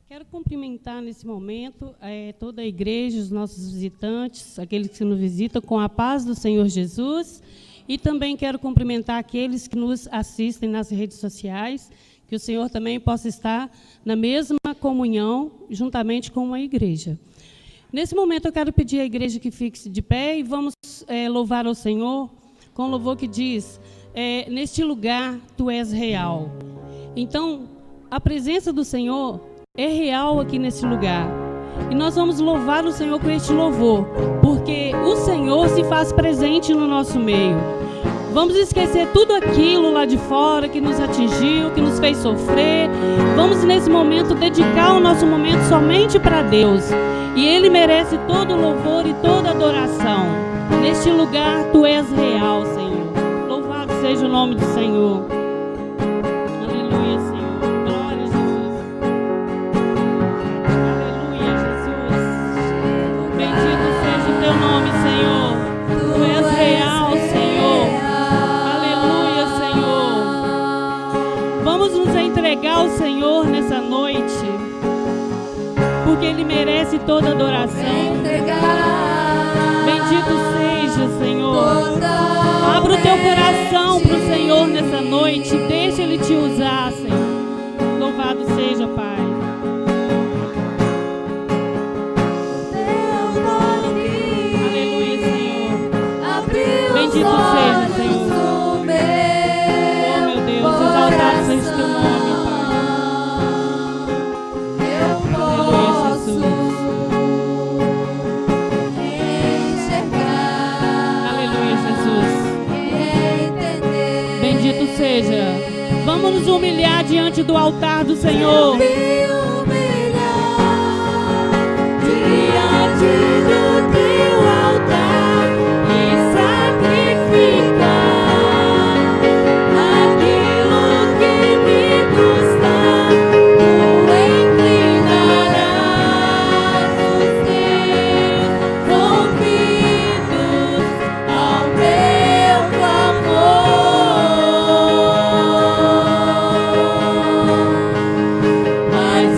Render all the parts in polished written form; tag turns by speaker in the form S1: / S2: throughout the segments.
S1: Quero cumprimentar nesse momento toda a igreja, os nossos visitantes, aqueles que nos visitam, com a paz do Senhor Jesus. E também quero cumprimentar aqueles que nos assistem nas redes sociais, que o Senhor também possa estar na mesma comunhão, juntamente com a igreja. Nesse momento eu quero pedir à igreja que fique de pé e vamos louvar ao Senhor com o louvor que diz, neste lugar tu és real. Então, a presença do Senhor é real aqui nesse lugar. E nós vamos louvar o Senhor com este louvor, porque o Senhor se faz presente no nosso meio. Vamos esquecer tudo aquilo lá de fora que nos atingiu, que nos fez sofrer. Vamos nesse momento dedicar o nosso momento somente para Deus. E Ele merece todo o louvor e toda a adoração. Neste lugar tu és real, Senhor. Louvado seja o nome do Senhor. Aleluia, Senhor. Entregar ao Senhor nessa noite, porque Ele merece toda adoração. Bendito seja, Senhor. Abra o teu coração para o Senhor nessa noite, deixa Ele te usar, Senhor. Louvado seja, Pai. Aleluia, Senhor. Bendito seja, Senhor. Oh, meu Deus, exaltado seja o teu nome. Seja, vamos nos humilhar diante do altar do Senhor. Diante do teu altar e sacrificar aquilo que me custa. Tu inclinarás os teus ouvidos ao meu clamor. Mas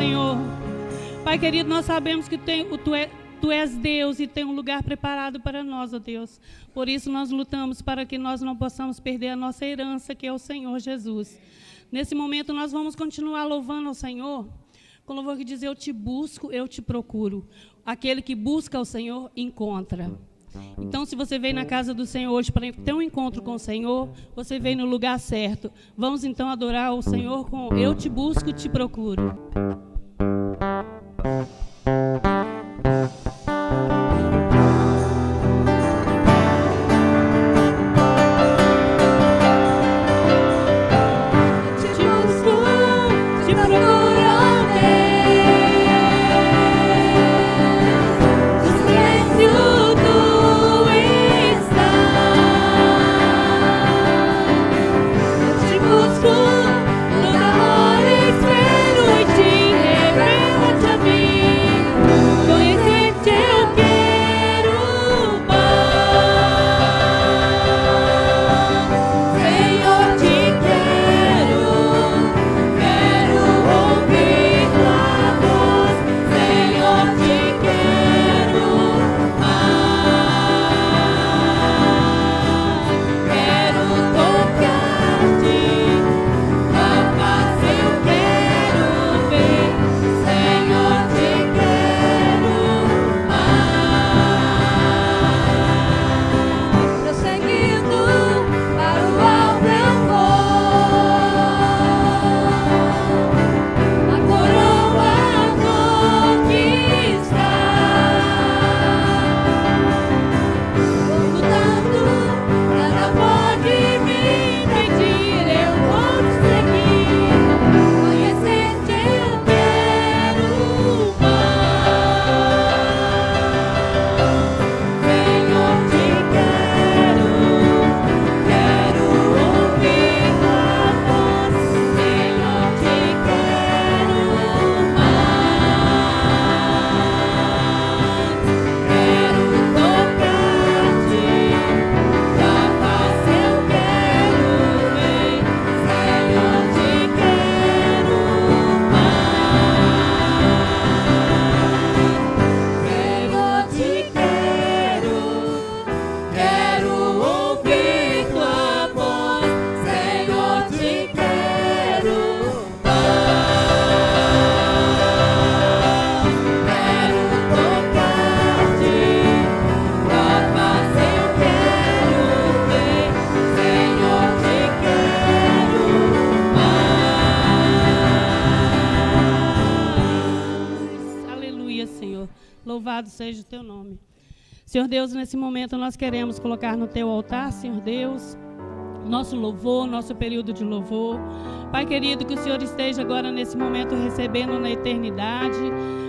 S1: Senhor. Pai querido, nós sabemos que Tu és Deus e tem um lugar preparado para nós, ó Deus. Por isso nós lutamos para que nós não possamos perder a nossa herança, que é o Senhor Jesus. Nesse momento nós vamos continuar louvando ao Senhor, com o louvor que diz: eu te busco, eu te procuro. Aquele que busca ao Senhor, encontra. Então, se você veio na casa do Senhor hoje para ter um encontro com o Senhor, você veio no lugar certo. Vamos então adorar o Senhor com eu te busco, te procuro. Louvado seja o Teu nome. Senhor Deus, nesse momento nós queremos colocar no Teu altar, Senhor Deus, nosso louvor, nosso período de louvor. Pai querido, que o Senhor esteja agora nesse momento recebendo na eternidade.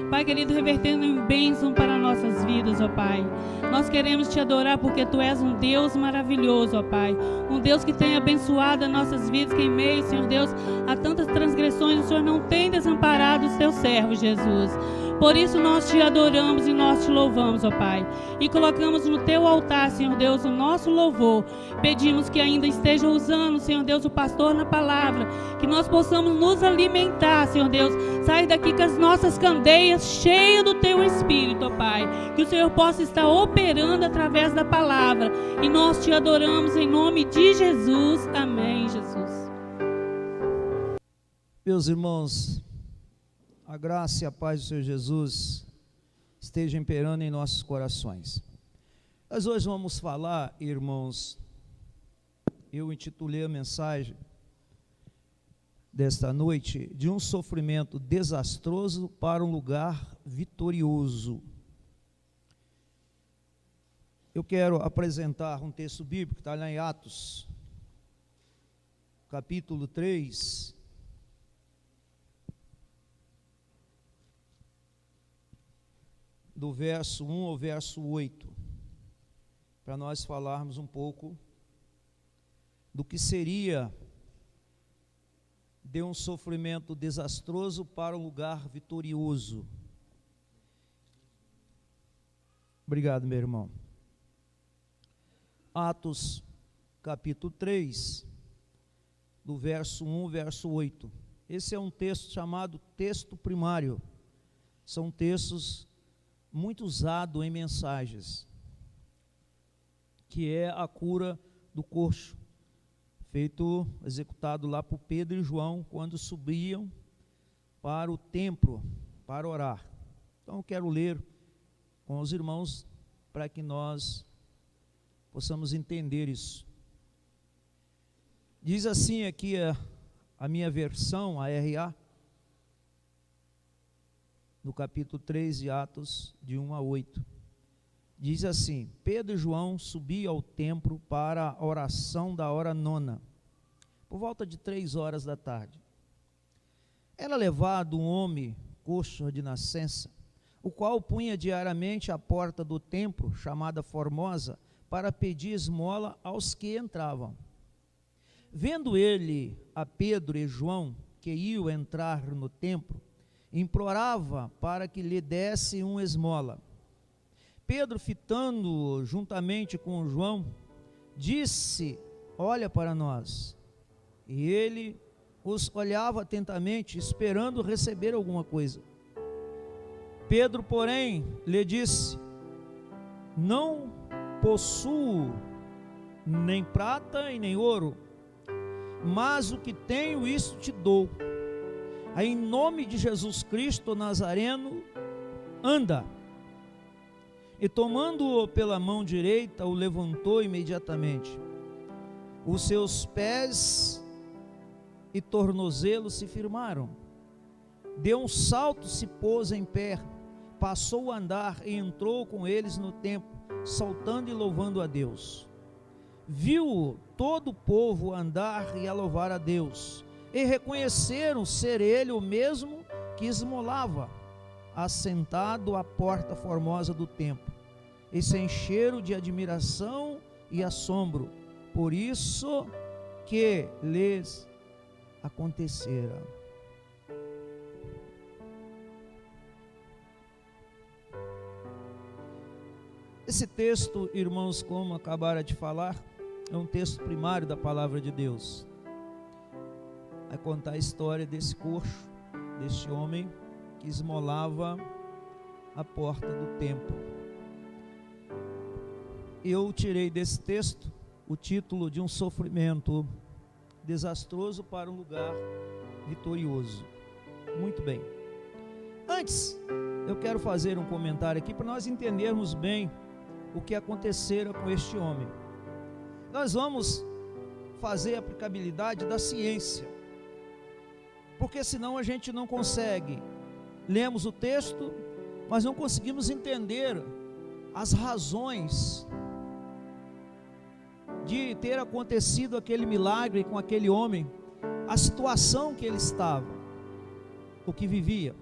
S1: Pai querido, revertendo em bênção para nossas vidas, ó Pai. Nós queremos Te adorar porque Tu és um Deus maravilhoso, ó Pai. Um Deus que tem abençoado as nossas vidas, que em meio, Senhor Deus, a tantas transgressões, o Senhor não tem desamparado os Teus servos, Jesus. Por isso nós Te adoramos e nós Te louvamos, ó Pai. E colocamos no Teu altar, Senhor Deus, o nosso louvor. Pedimos que ainda esteja usando, Senhor Deus, o pastor na palavra. Que nós possamos nos alimentar, Senhor Deus. Sair daqui com as nossas candeias cheias do Teu Espírito, ó Pai. Que o Senhor possa estar operando através da palavra. E nós Te adoramos em nome de Jesus. Amém, Jesus.
S2: Meus irmãos, a graça e a paz do Senhor Jesus esteja imperando em nossos corações. Nós hoje vamos falar, irmãos, eu intitulei a mensagem desta noite, de um sofrimento desastroso para um lugar vitorioso. Eu quero apresentar um texto bíblico que está lá em Atos, capítulo 3, do verso 1 ao verso 8, para nós falarmos um pouco do que seria de um sofrimento desastroso para um lugar vitorioso. Obrigado, meu irmão. Atos, capítulo 3, do verso 1 ao verso 8. Esse é um texto chamado texto primário. São textos muito usados em mensagens, que é a cura do coxo, executado lá por Pedro e João, quando subiam para o templo, para orar. Então eu quero ler com os irmãos, para que nós possamos entender isso. Diz assim aqui a minha versão, a RA, no capítulo 3 de Atos, de 1 a 8. Diz assim: Pedro e João subiam ao templo para a oração da hora nona, por volta de 3 horas da tarde. Era levado um homem coxo de nascença, o qual punha diariamente à porta do templo, chamada Formosa, para pedir esmola aos que entravam. Vendo ele a Pedro e João, que iam entrar no templo, implorava para que lhe desse uma esmola. Pedro, fitando-o juntamente com João, disse: olha para nós. E ele os olhava atentamente, esperando receber alguma coisa. Pedro, porém, lhe disse: não possuo nem prata e nem ouro, mas o que tenho, isso te dou. Aí, em nome de Jesus Cristo Nazareno, anda. E tomando-o pela mão direita, o levantou imediatamente. Os seus pés e tornozelos se firmaram. Deu um salto, se pôs em pé, passou a andar e entrou com eles no templo, saltando e louvando a Deus. Viu todo o povo andar e a louvar a Deus, e reconheceram ser ele o mesmo que esmolava, assentado à porta formosa do templo, e se encheram de admiração e assombro por isso que lhes acontecera. Esse texto, irmãos, como acabaram de falar, é um texto primário da palavra de Deus. Vai contar a história desse coxo, deste homem que esmolava a porta do templo. Eu tirei desse texto o título de um sofrimento desastroso para um lugar vitorioso. Muito bem. Antes, eu quero fazer um comentário aqui para nós entendermos bem o que acontecera com este homem. Nós vamos fazer a aplicabilidade da ciência, porque senão a gente não consegue. Lemos o texto, mas não conseguimos entender as razões de ter acontecido aquele milagre com aquele homem, a situação que ele estava, o que vivia.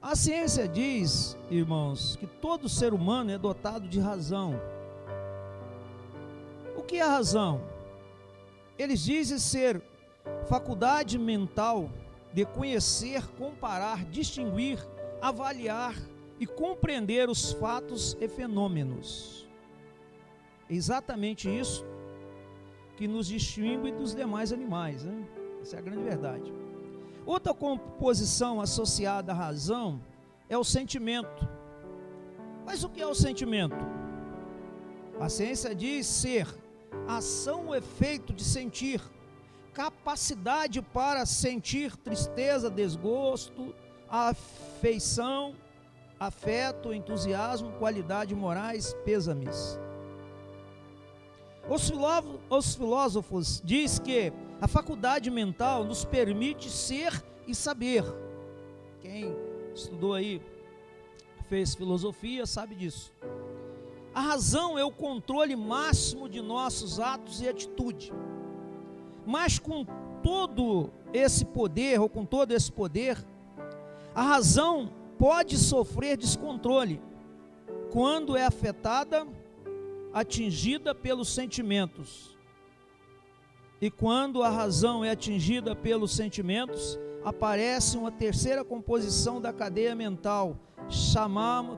S2: A ciência diz, irmãos, que todo ser humano é dotado de razão. O que é a razão? Eles dizem ser faculdade mental de conhecer, comparar, distinguir, avaliar e compreender os fatos e fenômenos. É exatamente isso que nos distingue dos demais animais, né? Essa é a grande verdade. Outra composição associada à razão é o sentimento. Mas o que é o sentimento? A ciência diz ser ação ou efeito de sentir, capacidade para sentir tristeza, desgosto, afeição, afeto, entusiasmo, qualidade morais, pêsames. Os filósofos dizem que a faculdade mental nos permite ser e saber. Quem estudou aí, fez filosofia, sabe disso. A razão é o controle máximo de nossos atos e atitude. Mas com todo esse poder, ou com todo esse poder, a razão pode sofrer descontrole quando é afetada, atingida pelos sentimentos. E quando a razão é atingida pelos sentimentos, aparece uma terceira composição da cadeia mental,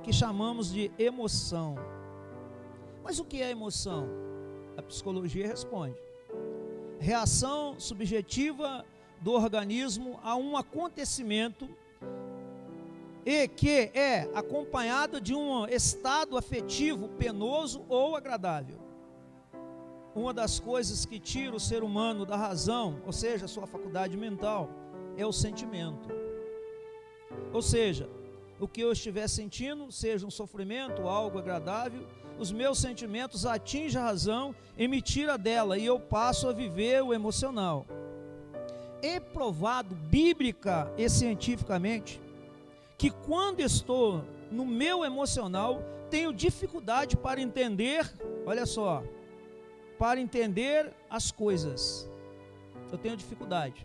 S2: que chamamos de emoção. Mas o que é emoção? A psicologia responde: reação subjetiva do organismo a um acontecimento e que é acompanhado de um estado afetivo penoso ou agradável. Uma das coisas que tira o ser humano da razão, ou seja, a sua faculdade mental, é o sentimento. Ou seja, o que eu estiver sentindo, seja um sofrimento, algo agradável, os meus sentimentos atingem a razão e me tira dela, e eu passo a viver o emocional. É provado bíblica e cientificamente que quando estou no meu emocional, tenho dificuldade para entender, olha só, para entender as coisas. Eu tenho dificuldade.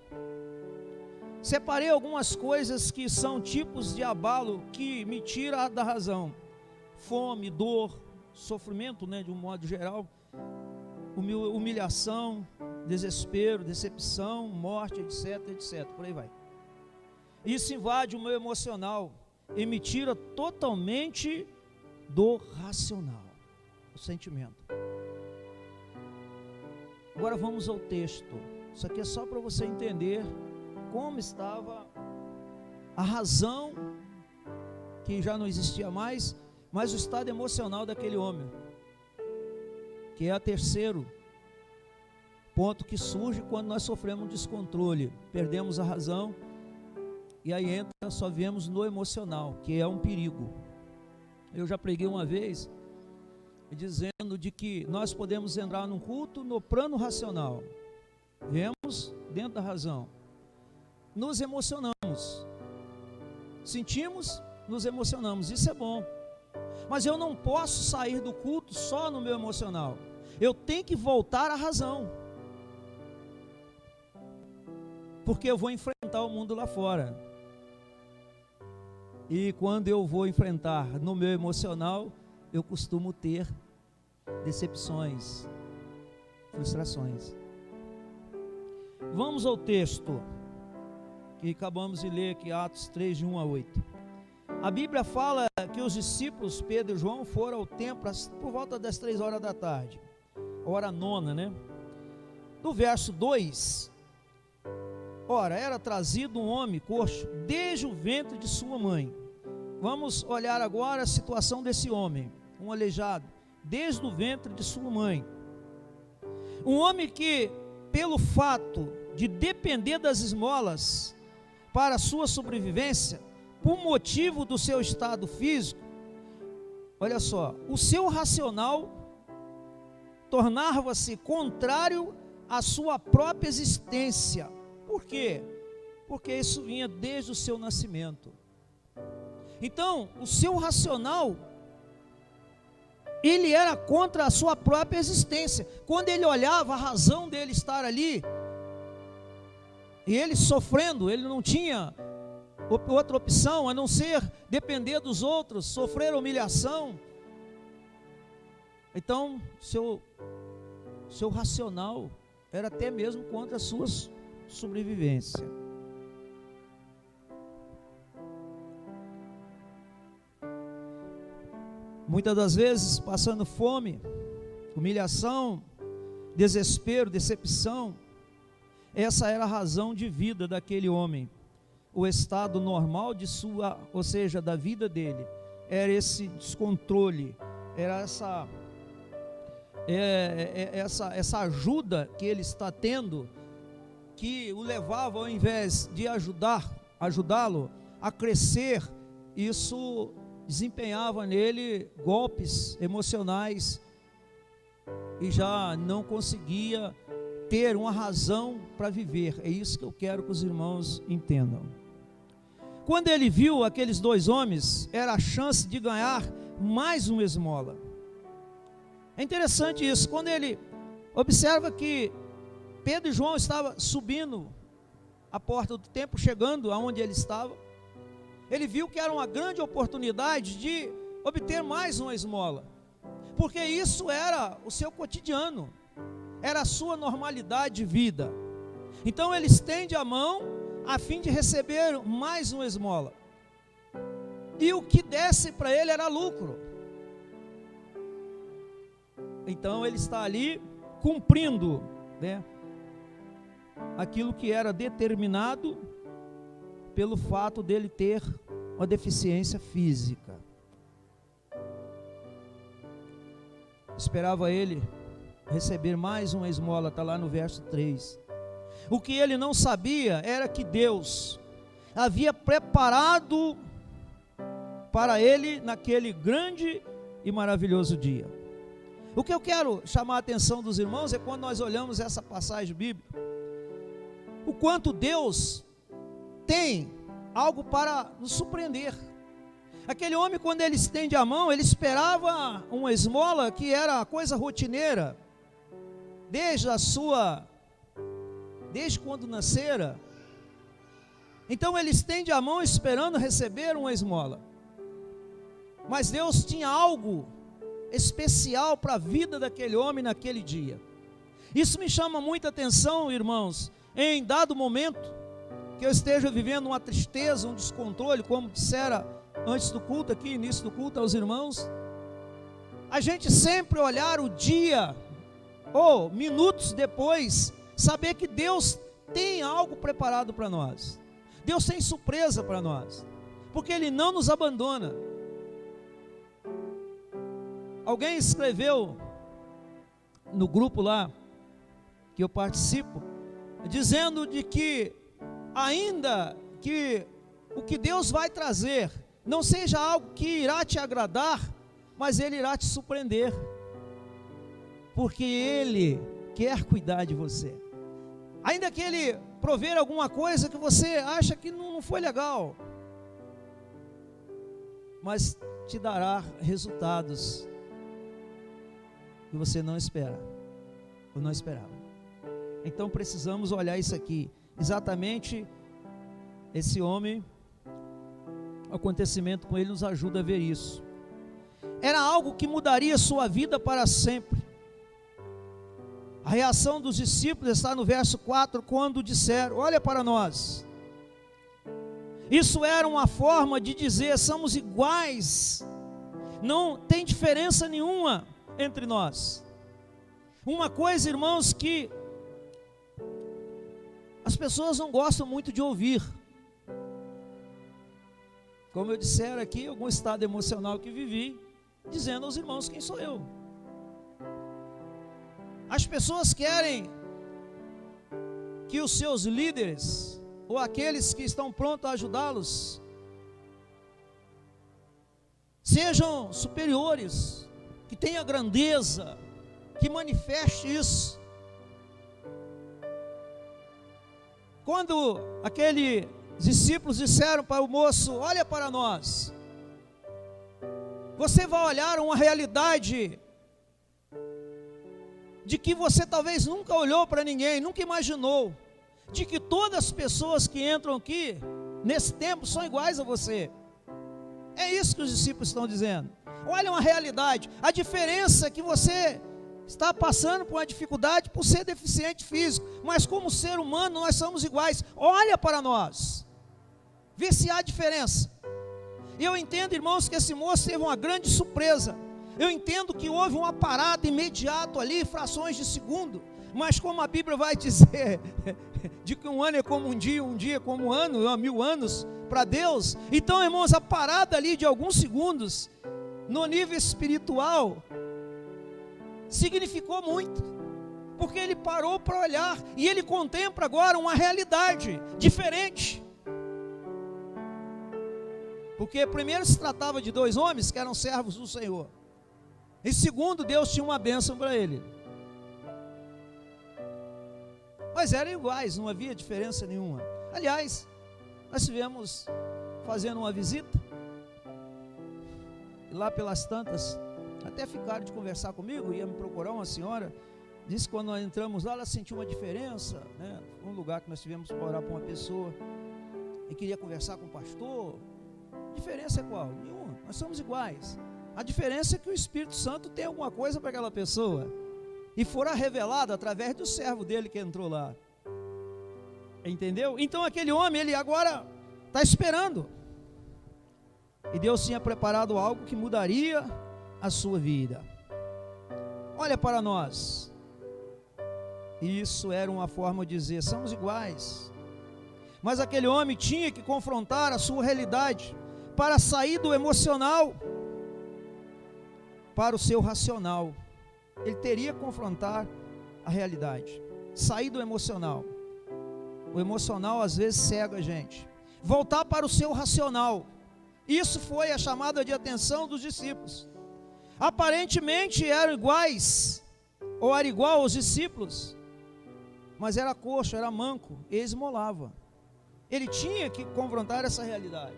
S2: Separei algumas coisas que são tipos de abalo que me tira da razão. Fome, dor, sofrimento, de um modo geral, humilhação, desespero, decepção, morte, etc, etc, por aí vai. Isso invade o meu emocional e me tira totalmente do racional, o sentimento. Agora vamos ao texto. Isso aqui é só para você entender como estava a razão, que já não existia mais, mas o estado emocional daquele homem, que é o terceiro ponto que surge quando nós sofremos um descontrole, perdemos a razão, e aí entra, só vemos no emocional, que é um perigo. Eu já preguei uma vez, dizendo de que nós podemos entrar num culto no plano racional, vemos dentro da razão, nos emocionamos, sentimos, nos emocionamos, isso é bom, mas eu não posso sair do culto só no meu emocional, eu tenho que voltar à razão, porque eu vou enfrentar o mundo lá fora, e quando eu vou enfrentar no meu emocional, eu costumo ter decepções, frustrações. Vamos ao texto que acabamos de ler aqui, Atos 3, de 1 a 8. A Bíblia fala que os discípulos Pedro e João foram ao templo por volta das 3 horas da tarde, hora nona, No verso 2, ora, era trazido um homem coxo desde o ventre de sua mãe. Vamos olhar agora a situação desse homem, um aleijado, desde o ventre de sua mãe. Um homem que, pelo fato de depender das esmolas para a sua sobrevivência, por motivo do seu estado físico, olha só, o seu racional tornava-se contrário à sua própria existência. Por quê? Porque isso vinha desde o seu nascimento. Então, o seu racional, ele era contra a sua própria existência. Quando ele olhava a razão dele estar ali, e ele sofrendo, ele não tinha outra opção a não ser depender dos outros, sofrer humilhação. Então, seu racional era até mesmo contra a sua sobrevivência. Muitas das vezes passando fome, humilhação, desespero, decepção, essa era a razão de vida daquele homem. O estado normal de sua, ou seja, da vida dele, era esse descontrole, era essa ajuda que ele está tendo, que o levava, ao invés de ajudá-lo a crescer, isso desempenhava nele golpes emocionais e já não conseguia ter uma razão para viver. É isso que eu quero que os irmãos entendam. Quando ele viu aqueles dois homens, era a chance de ganhar mais uma esmola. É interessante isso, quando ele observa que Pedro e João estavam subindo a porta do templo, chegando aonde ele estava, ele viu que era uma grande oportunidade de obter mais uma esmola, porque isso era o seu cotidiano, era a sua normalidade de vida. Então ele estende a mão a fim de receber mais uma esmola, e o que desse para ele era lucro. Então ele está ali cumprindo, aquilo que era determinado pelo fato dele ter uma deficiência física. Esperava ele receber mais uma esmola, está lá no verso 3. O que ele não sabia era que Deus havia preparado para ele naquele grande e maravilhoso dia. O que eu quero chamar a atenção dos irmãos é quando nós olhamos essa passagem bíblica, o quanto Deus tem algo para nos surpreender. Aquele homem, quando ele estende a mão, ele esperava uma esmola que era coisa rotineira, desde quando nascera. Então ele estende a mão esperando receber uma esmola. Mas Deus tinha algo especial para a vida daquele homem naquele dia. Isso me chama muita atenção, irmãos, em dado momento que eu esteja vivendo uma tristeza, um descontrole, como dissera antes do culto aqui, início do culto aos irmãos, a gente sempre olhar o dia, ou minutos depois, saber que Deus tem algo preparado para nós. Deus tem surpresa para nós, porque Ele não nos abandona. Alguém escreveu no grupo lá, que eu participo, dizendo de que, ainda que o que Deus vai trazer não seja algo que irá te agradar, mas Ele irá te surpreender, porque Ele quer cuidar de você. Ainda que Ele prover alguma coisa que você acha que não foi legal, mas te dará resultados que você não espera, ou não esperava. Então precisamos olhar isso aqui, exatamente esse homem, o acontecimento com ele nos ajuda a ver isso. Era algo que mudaria sua vida para sempre. A reação dos discípulos está no verso 4, quando disseram: olha para nós. Isso era uma forma de dizer: somos iguais, não tem diferença nenhuma entre nós. Uma coisa, irmãos, que as pessoas não gostam muito de ouvir, como eu disser aqui, algum estado emocional que vivi, dizendo aos irmãos quem sou eu. As pessoas querem que os seus líderes, ou aqueles que estão prontos a ajudá-los, sejam superiores, que tenha grandeza, que manifeste isso. Quando aqueles discípulos disseram para o moço: olha para nós, você vai olhar uma realidade de que você talvez nunca olhou para ninguém, nunca imaginou, de que todas as pessoas que entram aqui nesse tempo são iguais a você. É isso que os discípulos estão dizendo. Olha uma realidade, a diferença é que você está passando por uma dificuldade por ser deficiente físico, mas como ser humano nós somos iguais. Olha para nós, vê se há diferença. E eu entendo, irmãos, que esse moço teve uma grande surpresa. Eu entendo que houve uma parada imediata ali, frações de segundo, mas como a Bíblia vai dizer, de que um ano é como um dia é como um ano, 1000 anos para Deus. Então, irmãos, a parada ali de alguns segundos, no nível espiritual, significou muito, porque ele parou para olhar, e ele contempla agora uma realidade diferente. Porque primeiro se tratava de 2 homens que eram servos do Senhor, e segundo, Deus tinha uma bênção para ele, mas eram iguais, não havia diferença nenhuma. Aliás, nós estivemos fazendo uma visita, e lá pelas tantas, até ficaram de conversar comigo, ia me procurar uma senhora, disse que quando nós entramos lá, ela sentiu uma diferença, né? Um lugar que nós tivemos para orar para uma pessoa, e queria conversar com o pastor. A diferença é qual? Nenhuma, nós somos iguais. A diferença é que o Espírito Santo tem alguma coisa para aquela pessoa, e fora revelado através do servo dele que entrou lá. Entendeu? Então aquele homem, ele agora está esperando, e Deus tinha preparado algo que mudaria a sua vida. Olha para nós. E isso era uma forma de dizer, somos iguais. Mas aquele homem tinha que confrontar a sua realidade, para sair do emocional, para o seu racional. Ele teria que confrontar a realidade, sair do emocional. O emocional às vezes cega a gente. Voltar para o seu racional. Isso foi a chamada de atenção dos discípulos. Aparentemente eram iguais, ou era igual aos discípulos, mas era coxo, era manco, e esmolava. Ele tinha que confrontar essa realidade.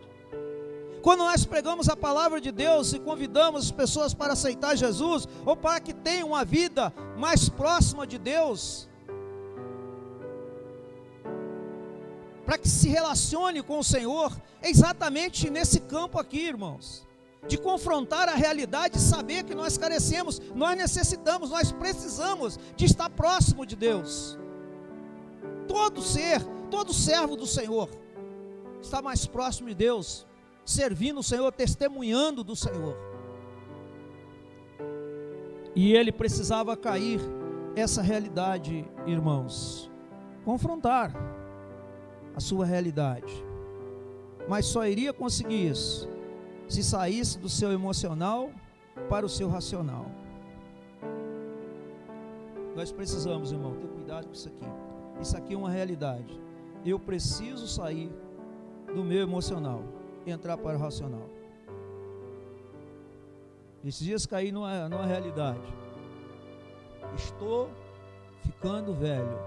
S2: Quando nós pregamos a palavra de Deus e convidamos as pessoas para aceitar Jesus, ou para que tenham uma vida mais próxima de Deus, para que se relacione com o Senhor, é exatamente nesse campo aqui, irmãos, de confrontar a realidade e saber que nós carecemos, nós necessitamos, nós precisamos de estar próximo de Deus. Todo ser, todo servo do Senhor está mais próximo de Deus, servindo o Senhor, testemunhando do Senhor. E ele precisava cair essa realidade, irmãos, confrontar a sua realidade, mas só iria conseguir isso se saísse do seu emocional para o seu racional. Nós precisamos, irmão, ter cuidado com isso aqui. Isso aqui é uma realidade. Eu preciso sair do meu emocional e entrar para o racional. Esses dias caí numa realidade. Estou ficando velho.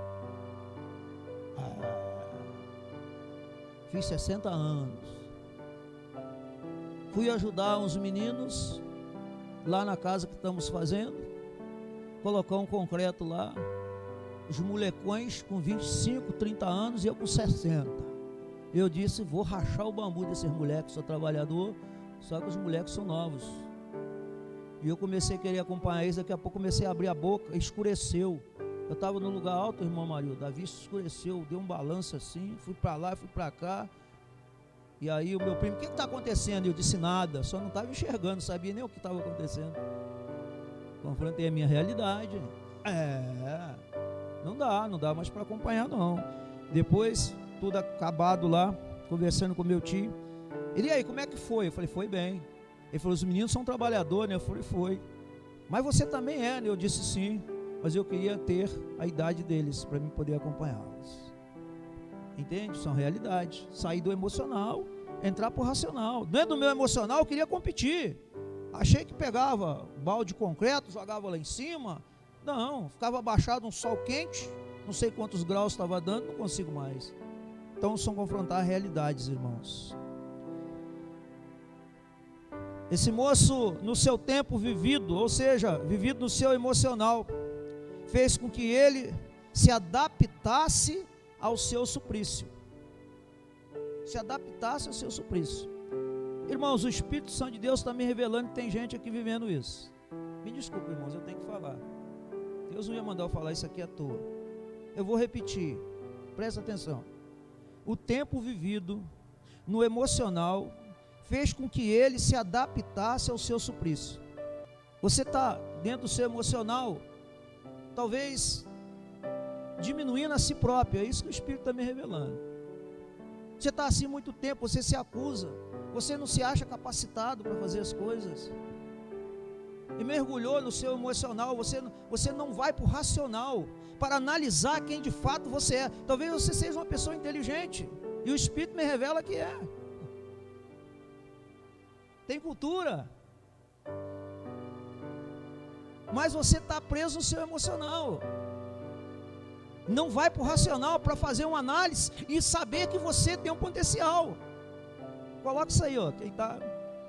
S2: Fiz 60 anos. Fui ajudar uns meninos lá na casa que estamos fazendo, colocar um concreto lá, os molecões com 25, 30 anos e eu com 60. Eu disse, vou rachar o bambu desses moleques, sou trabalhador, só que os moleques são novos. E eu comecei a querer acompanhar eles, daqui a pouco comecei a abrir a boca, escureceu. Eu estava no lugar alto, irmão Mario, da vista escureceu, deu um balanço assim, fui para lá, fui para cá. E aí o meu primo, o que está acontecendo? Eu disse nada, só não estava enxergando, sabia nem o que estava acontecendo. Confrontei a minha realidade. Não dá mais para acompanhar não. Depois, tudo acabado lá, conversando com meu tio. Ele, e aí, como é que foi? Eu falei, foi bem. Ele falou, os meninos são trabalhadores, né? Eu falei, foi. Mas você também é, né? Eu disse sim, mas eu queria ter a idade deles, para mim poder acompanhá-los. Entende? São realidades. Sair do emocional, entrar para o racional. Dentro do meu emocional eu queria competir. Achei que pegava balde de concreto, jogava lá em cima. Não, ficava abaixado, um sol quente, não sei quantos graus estava dando, não consigo mais. Então são confrontar realidades, irmãos. Esse moço, no seu tempo vivido, ou seja, vivido no seu emocional, fez com que ele se adaptasse ao seu suplício. Se adaptasse ao seu suplício. Irmãos, o Espírito Santo de Deus está me revelando que tem gente aqui vivendo isso. Me desculpe, irmãos, eu tenho que falar. Deus não ia mandar eu falar isso aqui à toa. Eu vou repetir, presta atenção. O tempo vivido no emocional fez com que ele se adaptasse ao seu suplício. Você está dentro do seu emocional, talvez diminuindo a si próprio, é isso que o Espírito está me revelando. Você está assim muito tempo, você se acusa, você não se acha capacitado para fazer as coisas, e mergulhou no seu emocional, você não vai para o racional, para analisar quem de fato você é. Talvez você seja uma pessoa inteligente, e o Espírito me revela que é. Tem cultura, mas você está preso no seu emocional. Não vai para o racional para fazer uma análise e saber que você tem um potencial. Coloca isso aí, ó. Quem está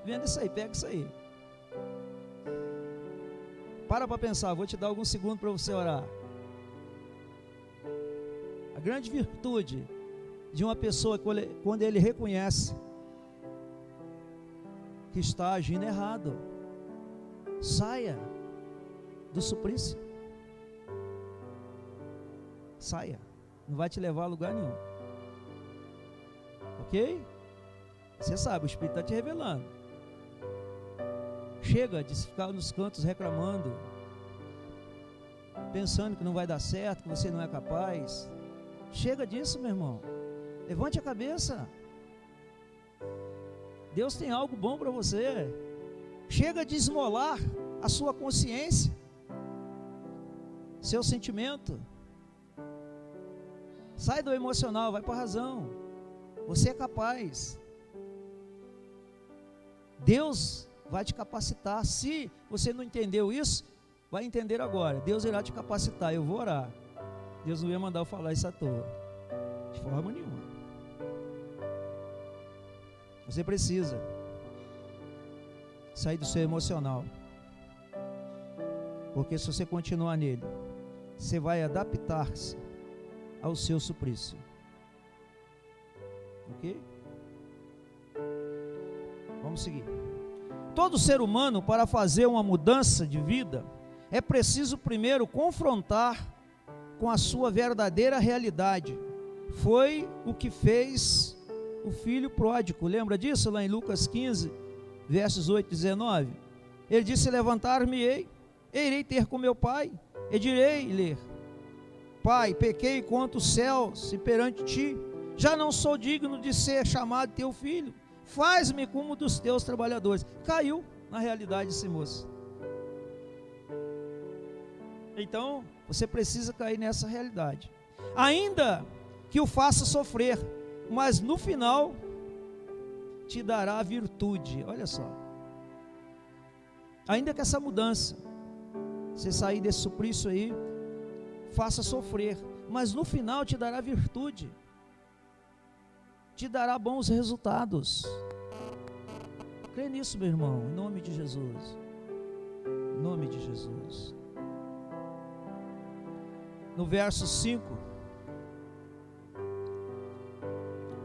S2: vendo isso aí, pega isso aí. Para pensar, vou te dar alguns segundos para você orar. A grande virtude de uma pessoa, quando ele reconhece que está agindo errado, saia do suplício. Saia, não vai te levar a lugar nenhum. Ok? Você sabe, o Espírito está te revelando. Chega de ficar nos cantos reclamando. pensando que não vai dar certo, que você não é capaz. Chega disso, meu irmão. Levante a cabeça. Deus tem algo bom para você. Chega de esmolar a sua consciência, seu sentimento. Sai do emocional, vai para a razão. Você é capaz. Deus vai te capacitar. Se você não entendeu isso, vai entender agora. Deus irá te capacitar. Eu vou orar. Deus não ia mandar eu falar isso à toa, de forma nenhuma. Você precisa sair do seu emocional, porque se você continuar nele, você vai adaptar-se ao seu suplício. Ok? Vamos seguir. Todo ser humano, para fazer uma mudança de vida, é preciso primeiro confrontar com a sua verdadeira realidade. Foi o que fez o filho pródigo. Lembra disso lá em Lucas 15, versos 8 e 19? Ele disse: levantar-me-ei, irei ter com meu pai, e direi-lhe: Pai, pequei contra os céus e perante ti, já não sou digno de ser chamado teu filho, faz-me como um dos teus trabalhadores. Caiu na realidade esse moço. Então, você precisa cair nessa realidade, ainda que o faça sofrer, mas no final te dará virtude. Olha só, ainda que essa mudança, você sair desse suplício aí, faça sofrer, mas no final te dará virtude, te dará bons resultados. Crê nisso, meu irmão, em nome de Jesus, em nome de Jesus. No verso 5,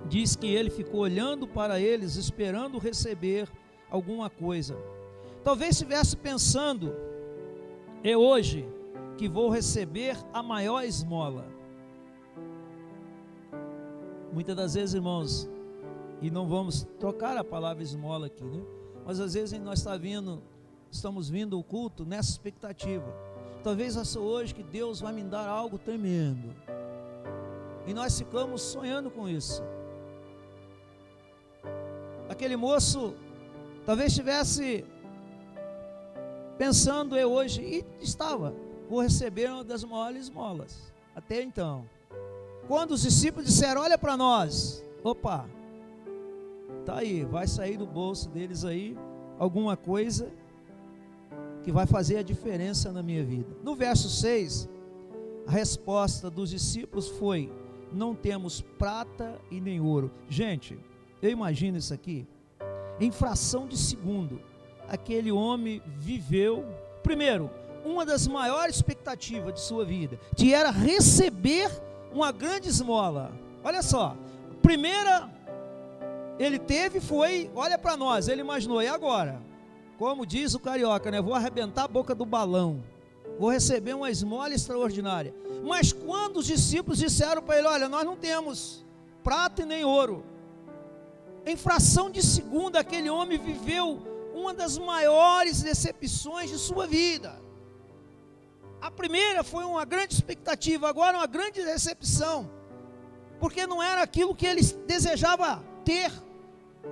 S2: diz que ele ficou olhando para eles, esperando receber alguma coisa. Talvez estivesse pensando: é hoje que vou receber a maior esmola. Muitas das vezes, irmãos, e não vamos trocar a palavra esmola aqui, né? Mas às vezes nós estamos vindo ao culto nessa expectativa. Talvez essa hoje que Deus vai me dar algo tremendo, e nós ficamos sonhando com isso. Aquele moço talvez estivesse pensando: é hoje, e estava, vou receber uma das maiores esmolas. Até então, quando os discípulos disseram: olha para nós, opa, tá aí, vai sair do bolso deles aí alguma coisa que vai fazer a diferença na minha vida. No verso 6, a resposta dos discípulos foi: não temos prata e nem ouro. Gente, eu imagino isso aqui, em fração de segundo, aquele homem viveu, primeiro, uma das maiores expectativas de sua vida, que era receber uma grande esmola. Olha só, primeira ele teve foi: olha para nós. Ele imaginou: e agora? Como diz o carioca, né? Vou arrebentar a boca do balão, vou receber uma esmola extraordinária. Mas quando os discípulos disseram para ele: olha, nós não temos prata e nem ouro, em fração de segundo, aquele homem viveu uma das maiores decepções de sua vida. A primeira foi uma grande expectativa, agora uma grande decepção, porque não era aquilo que ele desejava ter.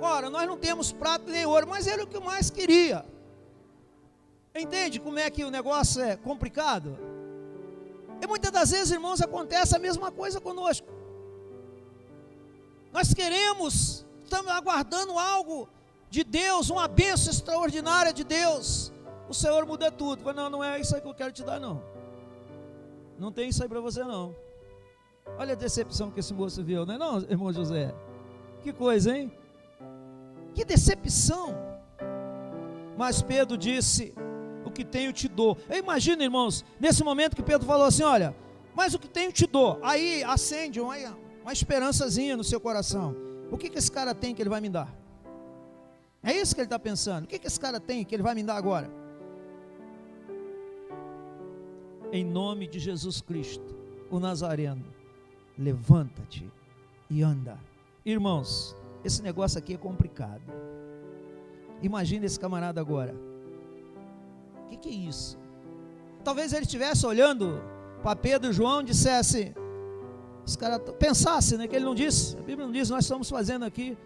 S2: Ora, nós não temos prata nem ouro, mas era o que mais queria. Entende como é que o negócio é complicado? E muitas das vezes, irmãos, acontece a mesma coisa conosco. Nós queremos, estamos aguardando algo de Deus, uma bênção extraordinária de Deus. O Senhor muda tudo. Fala: não, não é isso aí que eu quero te dar, não. Não tem isso aí para você, não. Olha a decepção que esse moço viu, não é não, irmão José? Que coisa, hein? Que decepção. Mas Pedro disse: o que tenho te dou. Eu imagino, irmãos, nesse momento que Pedro falou assim: olha, mas o que tenho te dou. Aí acende uma esperançazinha no seu coração. O que esse cara tem que ele vai me dar? É isso que ele está pensando. O que esse cara tem que ele vai me dar agora? Em nome de Jesus Cristo, o Nazareno, levanta-te e anda. Irmãos, esse negócio aqui é complicado. Imagina esse camarada agora. O que é isso? talvez ele estivesse olhando para Pedro e João e dissesse, os caras pensasse, né, que ele não disse, a Bíblia não diz, nós estamos fazendo aqui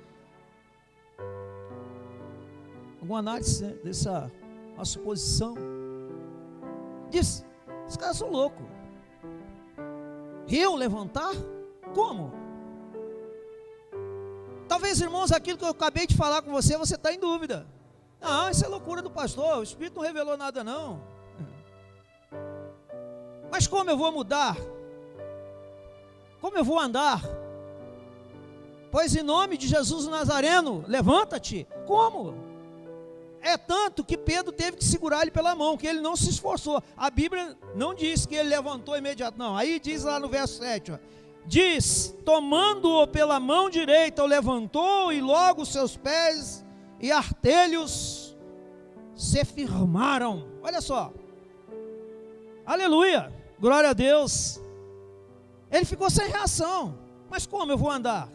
S2: alguma análise, né, dessa uma suposição. Diz, os caras são loucos. Eu levantar? Como? Talvez, irmãos, aquilo que eu acabei de falar com você, você está em dúvida. Não, isso é loucura do pastor, o Espírito não revelou nada não. Mas como eu vou mudar? Como eu vou andar? Pois em nome de Jesus Nazareno, levanta-te. Como? É tanto que Pedro teve que segurar ele pela mão, que ele não se esforçou. A Bíblia não diz que ele levantou imediato, não. Aí diz lá no verso 7, ó, diz, tomando-o pela mão direita, o levantou, e logo seus pés e artelhos se firmaram. Olha só, aleluia, glória a Deus. Ele ficou sem reação. Mas como eu vou andar?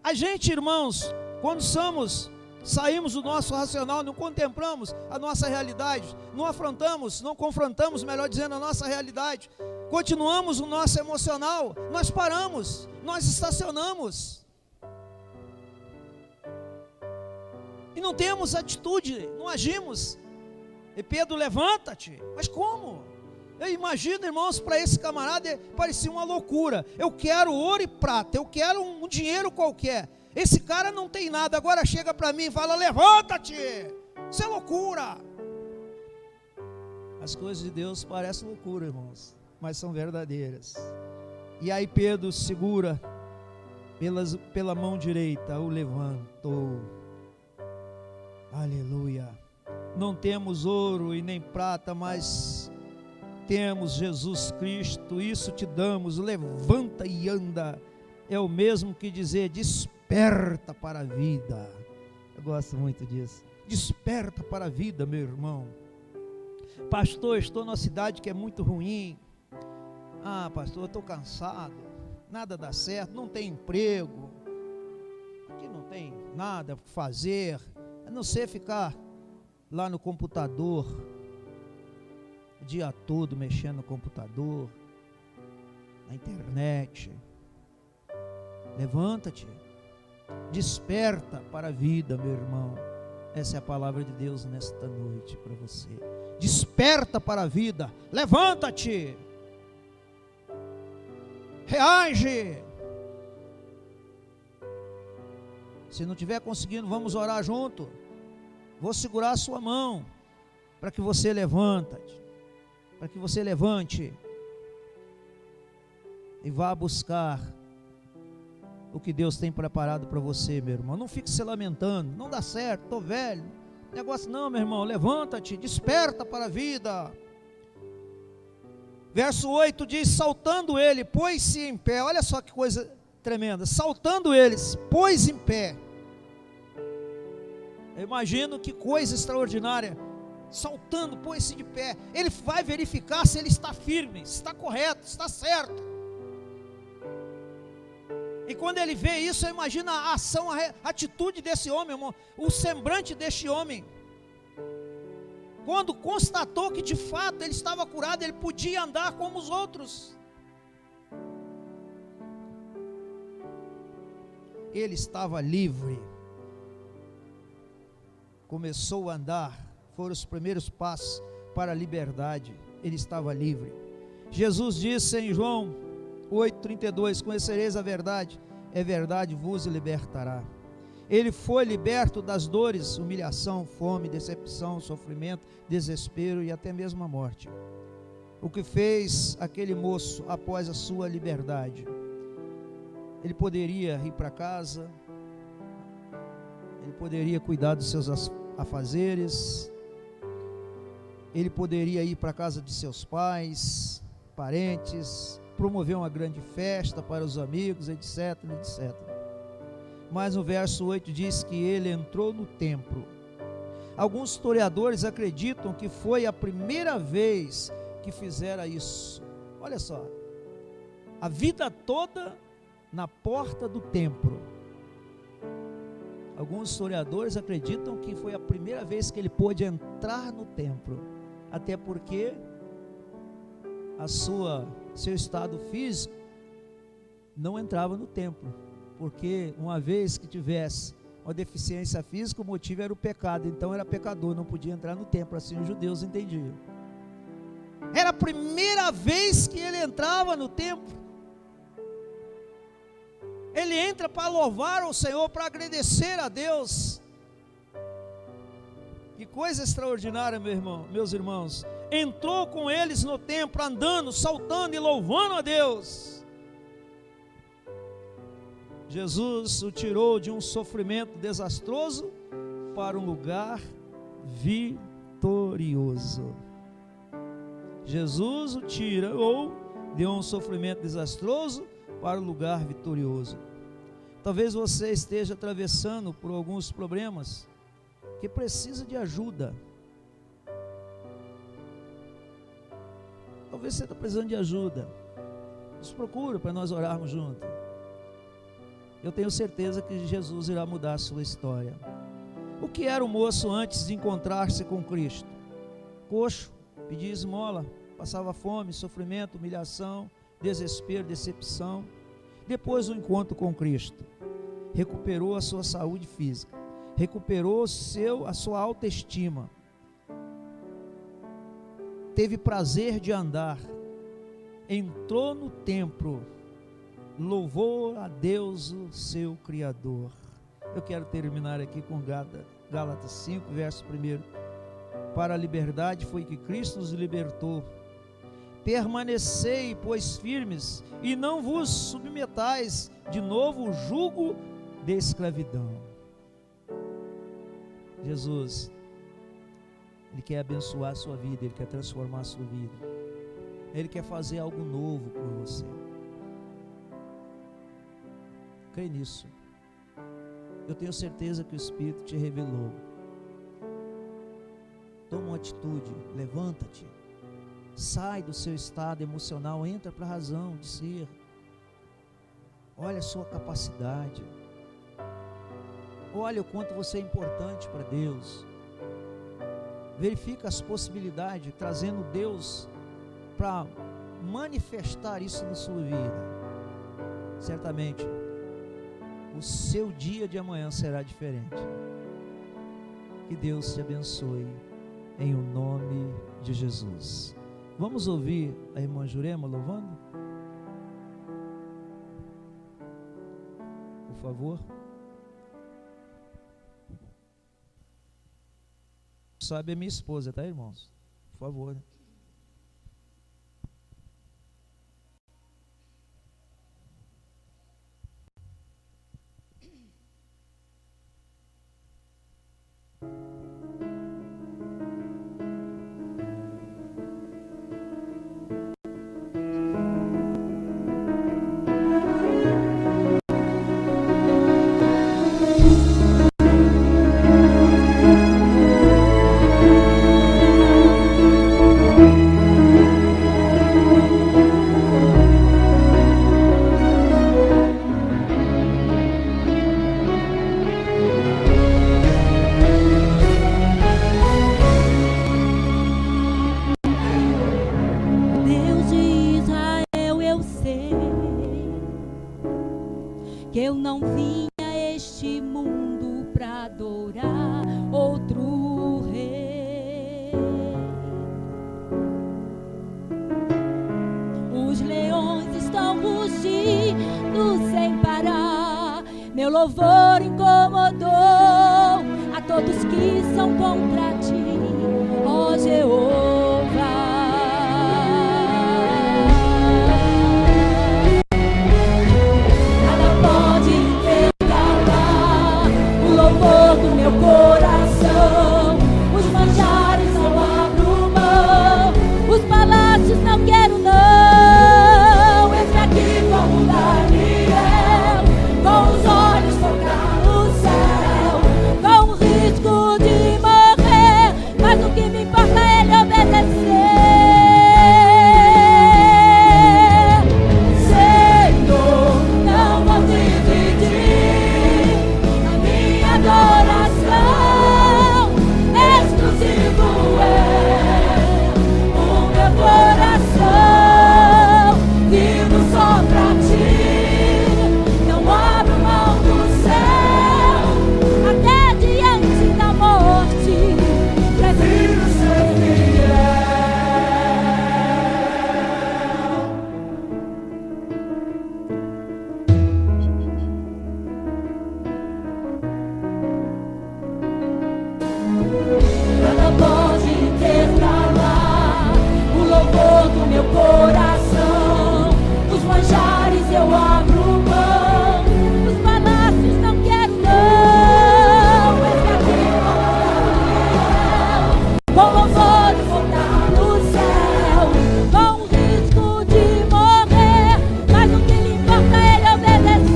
S2: A gente, irmãos, quando saímos do nosso racional, não contemplamos a nossa realidade, não afrontamos, não confrontamos, melhor dizendo, a nossa realidade, continuamos o nosso emocional, nós paramos, nós estacionamos, e não temos atitude, não agimos. E Pedro, levanta-te. Mas como? Eu imagino, irmãos, para esse camarada parecia uma loucura. Eu quero ouro e prata, eu quero um dinheiro qualquer. Esse cara não tem nada, agora chega para mim e fala, levanta-te. Isso é loucura. As coisas de Deus parecem loucura, irmãos, mas são verdadeiras. E aí Pedro segura pela mão direita, o levantou. Aleluia. Não temos ouro e nem prata, mas temos Jesus Cristo, isso te damos, levanta e anda. É o mesmo que dizer, desperta para a vida. Eu gosto muito disso. Desperta para a vida, meu irmão. Pastor, estou numa cidade que é muito ruim. Ah, pastor, eu estou cansado, nada dá certo, não tem emprego, aqui não tem nada para fazer, a não ser ficar lá no computador, o dia todo mexendo no computador, na internet. Levanta-te, desperta para a vida, meu irmão. Essa é a palavra de Deus nesta noite para você. Desperta para a vida, levanta-te, reage. Se não estiver conseguindo, vamos orar junto. Vou segurar a sua mão para que você levante, e vá buscar o que Deus tem preparado para você, meu irmão. Não fique se lamentando, não dá certo, estou velho, negócio não, meu irmão. Levanta-te, desperta para a vida. Verso 8 diz, saltando ele, pôs-se em pé. Olha só que coisa tremenda, saltando eles, pôs em pé. Eu imagino que coisa extraordinária. Saltando, pôs-se de pé. Ele vai verificar se ele está firme, se está correto, se está certo. E quando ele vê isso, eu imagino a ação, a atitude desse homem, irmão, o semblante deste homem. Quando constatou que de fato ele estava curado, ele podia andar como os outros. Ele estava livre. Começou a andar, foram os primeiros passos para a liberdade. Ele estava livre. Jesus disse em João 8,32, conhecereis a verdade, é verdade vos libertará. Ele foi liberto das dores, humilhação, fome, decepção, sofrimento, desespero e até mesmo a morte. O que fez aquele moço após a sua liberdade? Ele poderia ir para casa, ele poderia cuidar dos seus afazeres, ele poderia ir para a casa de seus pais, parentes, promover uma grande festa para os amigos, etc, etc. Mas no verso 8 diz que ele entrou no templo. Alguns historiadores acreditam que foi a primeira vez que fizera isso. Olha só, a vida toda na porta do templo. Alguns historiadores acreditam que foi a primeira vez que ele pôde entrar no templo, até porque seu estado físico, não entrava no templo, porque uma vez que tivesse uma deficiência física, o motivo era o pecado, então era pecador, não podia entrar no templo, assim os judeus entendiam. Era a primeira vez que ele entrava no templo. Ele entra para louvar o Senhor, para agradecer a Deus. Que coisa extraordinária, meus irmãos. Entrou com eles no templo, andando, saltando e louvando a Deus. Jesus o tirou de um sofrimento desastroso para um lugar vitorioso. Jesus o tirou de um sofrimento desastroso para um lugar vitorioso. Talvez você esteja atravessando por alguns problemas que precisa de ajuda. Talvez você está precisando de ajuda. Nos procura para nós orarmos juntos. Eu tenho certeza que Jesus irá mudar a sua história. O que era o moço antes de encontrar-se com Cristo? Coxo, pedia esmola, passava fome, sofrimento, humilhação, desespero, decepção. Depois do encontro com Cristo, recuperou a sua saúde física, recuperou a sua autoestima, teve prazer de andar, entrou no templo, louvou a Deus, o seu Criador. Eu quero terminar aqui com Gálatas 5, verso 1. Para a liberdade foi que Cristo nos libertou. Permanecei, pois, firmes, e não vos submetais de novo o jugo de escravidão. Jesus, Ele quer abençoar a sua vida, Ele quer transformar a sua vida, Ele quer fazer algo novo por você. Crê nisso. Eu tenho certeza que o Espírito te revelou. Toma uma atitude, levanta-te, sai do seu estado emocional, entra para a razão de ser. Olha a sua capacidade, olha o quanto você é importante para Deus. Verifica as possibilidades, trazendo Deus para manifestar isso na sua vida. Certamente o seu dia de amanhã será diferente. Que Deus te abençoe, em o nome de Jesus. Vamos ouvir a irmã Jurema louvando? Por favor. Sabe, é minha esposa, tá, irmãos? Por favor.
S3: Louvor incomodou a todos que são contra ti, ó Jeová. Nada pode calar o louvor do meu coração. Os manjares não abro mão, os palácios não quero não. Entre aqui como Daniel, com os olhos focados no céu, com o risco de morrer, mas o que me importa é Ele obedecer. meu coração. Os manjares eu abro mão, os palácios não quero não. Esse aqui com louvor e voltar no céu, com o risco de morrer, mas o que lhe importa é ele obedecer.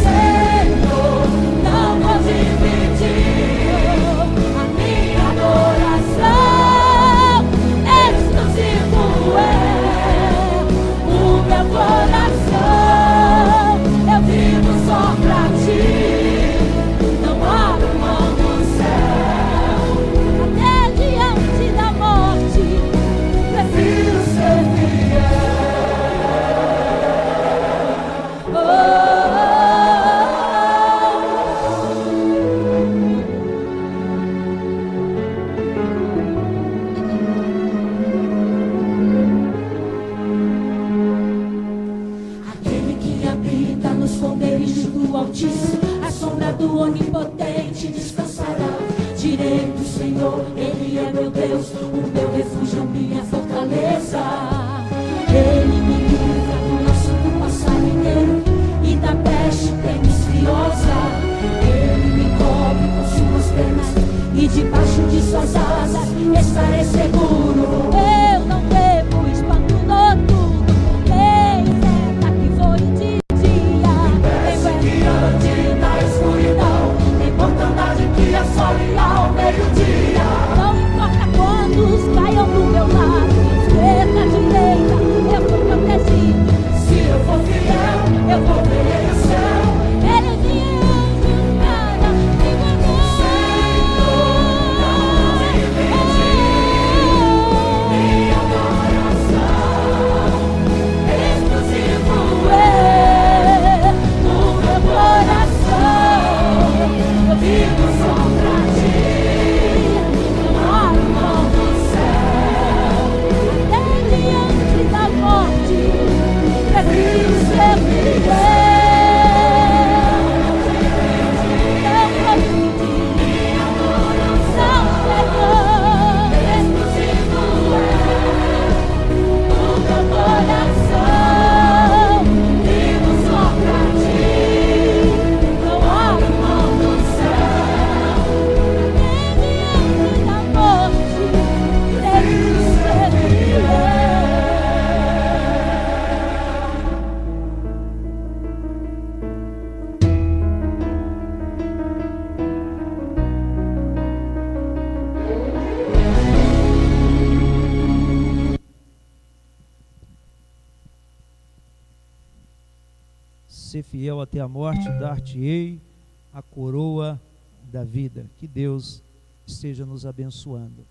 S3: Senhor, não vou dividir a minha adoração, exclusivo é o meu coração. Eu vivo só pra ti, não abro mão do céu, até diante da morte, prefiro ser fiel. Aquele que habita nos esconderijos do Altíssimo, a sombra do Onipotente descansará. Direi do Senhor, Ele é meu Deus, o meu refúgio, minha fortaleza. Ele me livra do laço do passarinheiro e da peste perniciosa. Ele me cobre com suas penas e debaixo de suas asas estarei seguro. Eu não temo espanto noturno, nem seta que voe de dia, nem vento que ande na escuridão, nem mortandade que assole ao meio-dia. Não importa quantos caiam do meu lado, esquerda, direita, eu sou protegido. Se eu for fiel, eu vou ver o céu. Ele me para me guardar. Minha adoração, exclusivo é o meu coração. Eu vivo só pra ti, não abro mão do céu, até diante da morte, prefiro ser fiel. Não vou dividir minha adoração, Senhor, exclusivo é o meu coração. Vivo só pra ti, não abro mão do céu, até diante da morte, prefiro ser fiel.
S2: Ser fiel até a morte, dar-te-ei a coroa da vida. Que Deus esteja nos abençoando.